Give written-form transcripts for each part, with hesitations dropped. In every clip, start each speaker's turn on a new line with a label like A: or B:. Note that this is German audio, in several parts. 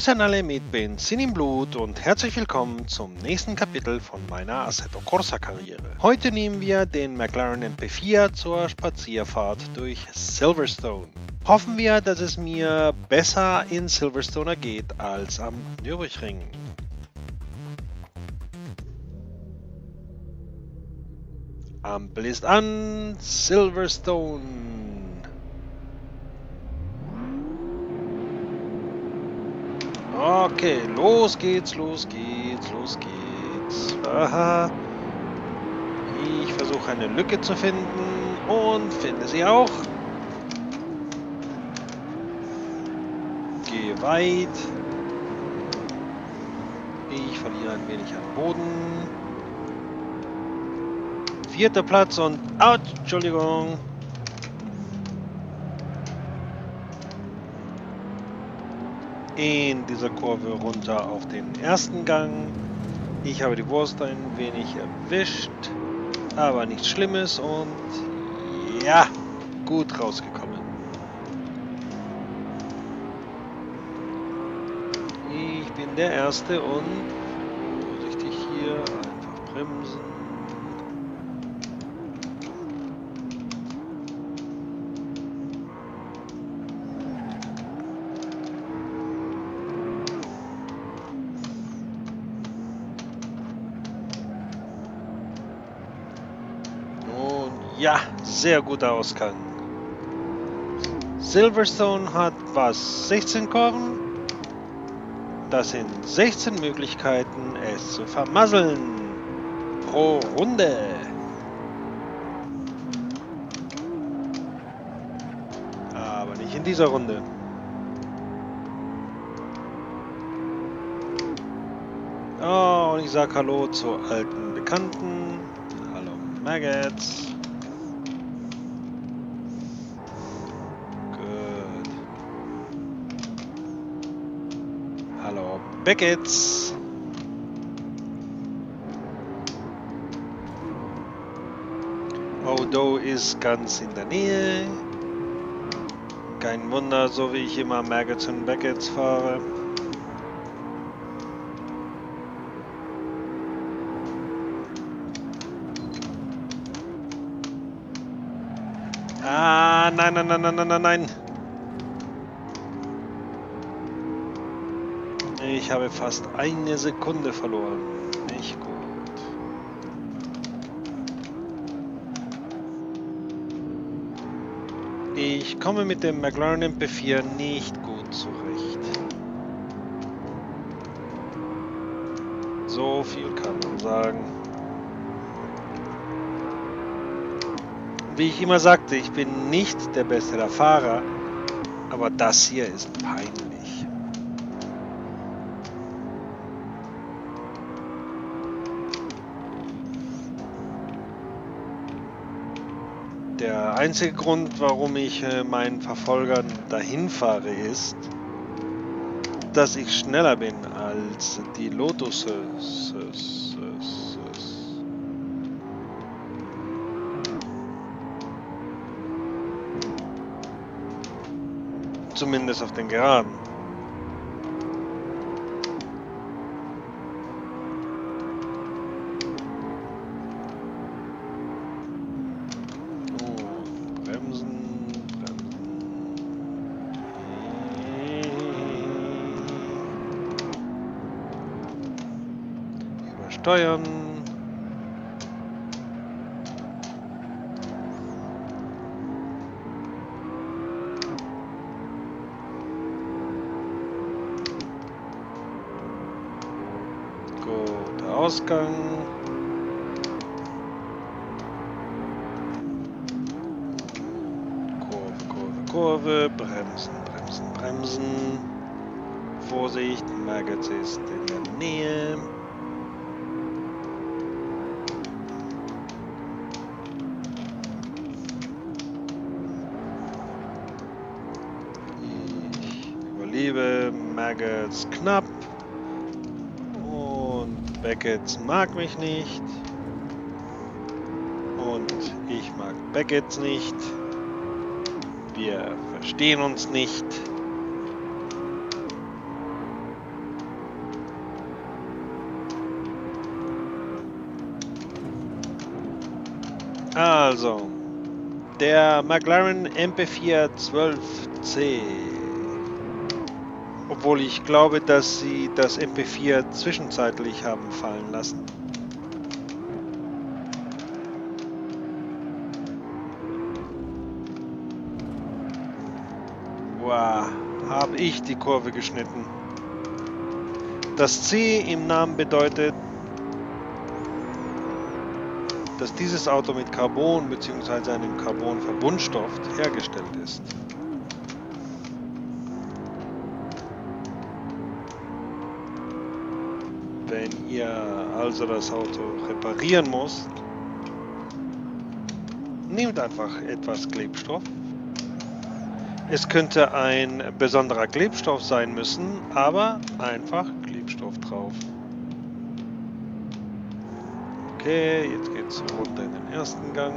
A: Grüße an alle mit Benzin im Blut und herzlich willkommen zum nächsten Kapitel von meiner Assetto Corsa Karriere. Heute nehmen wir den McLaren MP4 zur Spazierfahrt durch Silverstone. Hoffen wir, dass es mir besser in Silverstone ergeht als am Nürburgring. Ampel ist an, Silverstone. Okay, los geht's. Aha. Ich versuche eine Lücke zu finden und finde sie auch. Gehe weit. Ich verliere ein wenig an Boden. 4. Platz und out, Entschuldigung. In dieser Kurve runter auf den ersten Gang. Ich habe die Wurst ein wenig erwischt, aber nichts Schlimmes und ja, gut rausgekommen. Ich bin der Erste und vorsichtig hier, einfach bremsen. Ja, sehr guter Ausgang. Silverstone hat was? 16 Kurven? Das sind 16 Möglichkeiten, es zu vermasseln. Pro Runde. Aber nicht in dieser Runde. Oh, und ich sag Hallo zu alten Bekannten. Hallo Maggots. Beckett's. Odo ist ganz in der Nähe. Kein Wunder, so wie ich immer Maggots und Beckett's fahre. Ah, nein. Ich habe fast eine Sekunde verloren. Nicht gut. Ich komme mit dem McLaren MP4 nicht gut zurecht. So viel kann man sagen. Wie ich immer sagte, ich bin nicht der Beste der Fahrer, aber das hier ist peinlich. Der einzige Grund, warum ich meinen Verfolgern dahin fahre, ist, dass ich schneller bin als die Lotus. Zumindest auf den Geraden. Steuern. Guter Ausgang. Kurve. Bremsen. Vorsicht, Maggots ist in der Nähe. Liebe Maggots knapp und Beckett's mag mich nicht und ich mag Beckett's nicht. Wir verstehen uns nicht. Also, der McLaren MP4 12C. Obwohl ich glaube, dass sie das MP4 zwischenzeitlich haben fallen lassen. Wow, habe ich die Kurve geschnitten. Das C im Namen bedeutet, dass dieses Auto mit Carbon bzw. einem Carbon-Verbundstoff hergestellt ist. Wenn ihr also das Auto reparieren müsst, nehmt einfach etwas Klebstoff. Es könnte ein besonderer Klebstoff sein müssen, aber einfach Klebstoff drauf. Okay, jetzt geht es runter in den ersten Gang.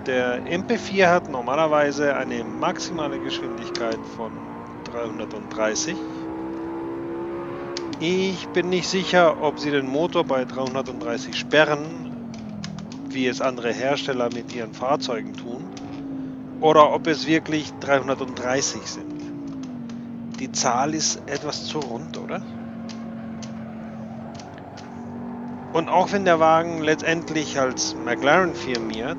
A: Der MP4 hat normalerweise eine maximale Geschwindigkeit von 330. Ich bin nicht sicher, ob sie den Motor bei 330 sperren, wie es andere Hersteller mit ihren Fahrzeugen tun, oder ob es wirklich 330 sind. Die Zahl ist etwas zu rund, oder? Und auch wenn der Wagen letztendlich als McLaren firmiert,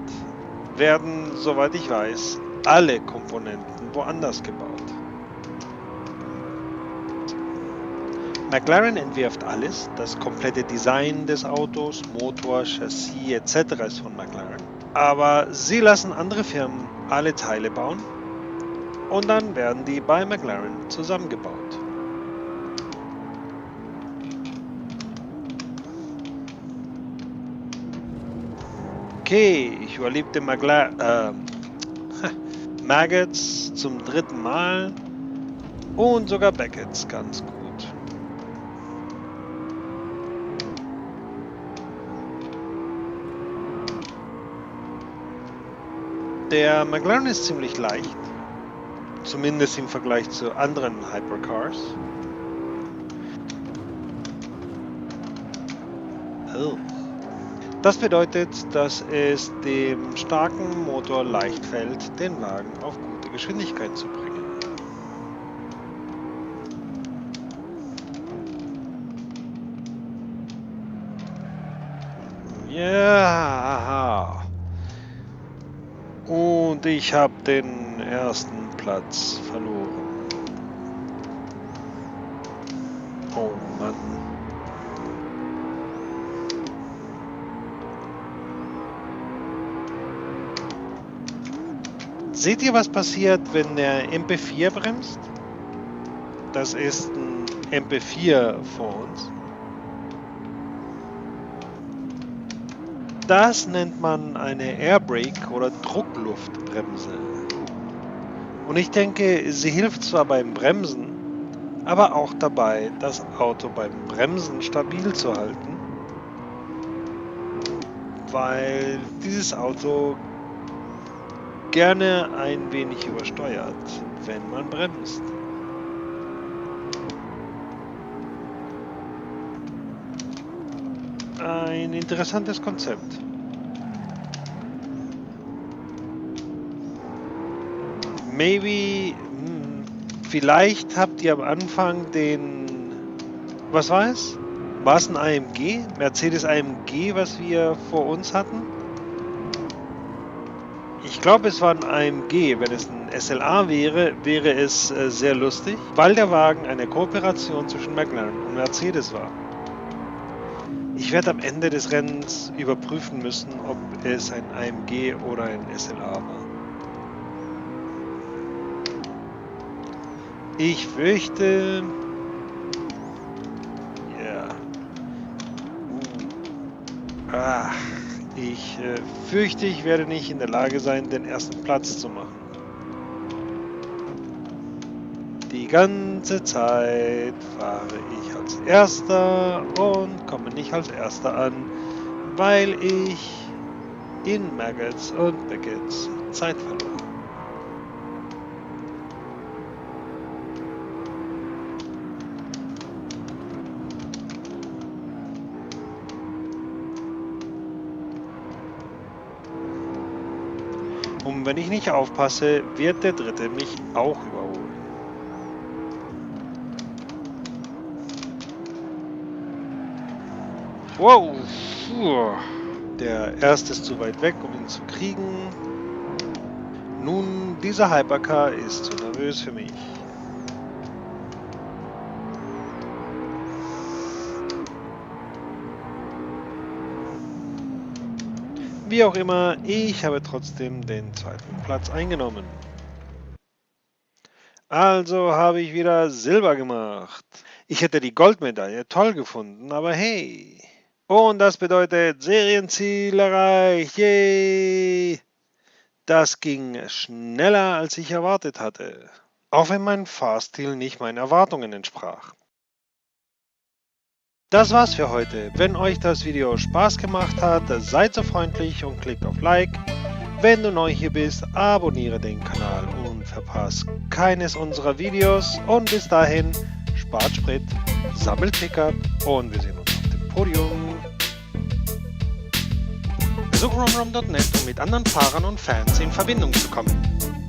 A: werden, soweit ich weiß, alle Komponenten woanders gebaut. McLaren entwirft alles, das komplette Design des Autos, Motor, Chassis etc. ist von McLaren. Aber sie lassen andere Firmen alle Teile bauen und dann werden die bei McLaren zusammengebaut. Okay, ich überlebte Maggots zum 3. Mal und sogar Beckett's ganz gut. Der McLaren ist ziemlich leicht, zumindest im Vergleich zu anderen Hypercars. Oh. Das bedeutet, dass es dem starken Motor leicht fällt, den Wagen auf gute Geschwindigkeit zu bringen. Ja. Und ich habe den ersten Platz verloren. Oh Mann. Seht ihr, was passiert, wenn der MP4 bremst? Das ist ein MP4 vor uns. Das nennt man eine Airbrake oder Druckluftbremse. Und ich denke, sie hilft zwar beim Bremsen, aber auch dabei, das Auto beim Bremsen stabil zu halten, weil dieses Auto gerne ein wenig übersteuert, wenn man bremst. Ein interessantes Konzept. Vielleicht habt ihr am Anfang was war es? War es ein AMG? Mercedes AMG, was wir vor uns hatten? Ich glaube, es war ein AMG. Wenn es ein SLA wäre, wäre es sehr lustig, weil der Wagen eine Kooperation zwischen McLaren und Mercedes war. Ich werde am Ende des Rennens überprüfen müssen, ob es ein AMG oder ein SLA war. Ich fürchte... Ja. Ich fürchte, ich werde nicht in der Lage sein, den ersten Platz zu machen. Die ganze Zeit fahre ich als Erster und komme nicht als Erster an, weil ich in Maggots und Beckett's Zeit verlor. Und wenn ich nicht aufpasse, wird der dritte mich auch überholen. Wow! Der erste ist zu weit weg, um ihn zu kriegen. Nun, dieser Hypercar ist zu nervös für mich. Wie auch immer, ich habe trotzdem den zweiten Platz eingenommen. Also habe ich wieder Silber gemacht. Ich hätte die Goldmedaille toll gefunden, aber hey. Und das bedeutet Serienziel erreicht. Yay! Das ging schneller, als ich erwartet hatte. Auch wenn mein Fahrstil nicht meinen Erwartungen entsprach. Das war's für heute. Wenn euch das Video Spaß gemacht hat, seid so freundlich und klickt auf Like. Wenn du neu hier bist, abonniere den Kanal und verpasst keines unserer Videos. Und bis dahin, spart Sprit, sammelt Pickup und wir sehen uns auf dem Podium. Besuch romrom.net, um mit anderen Fahrern und Fans in Verbindung zu kommen.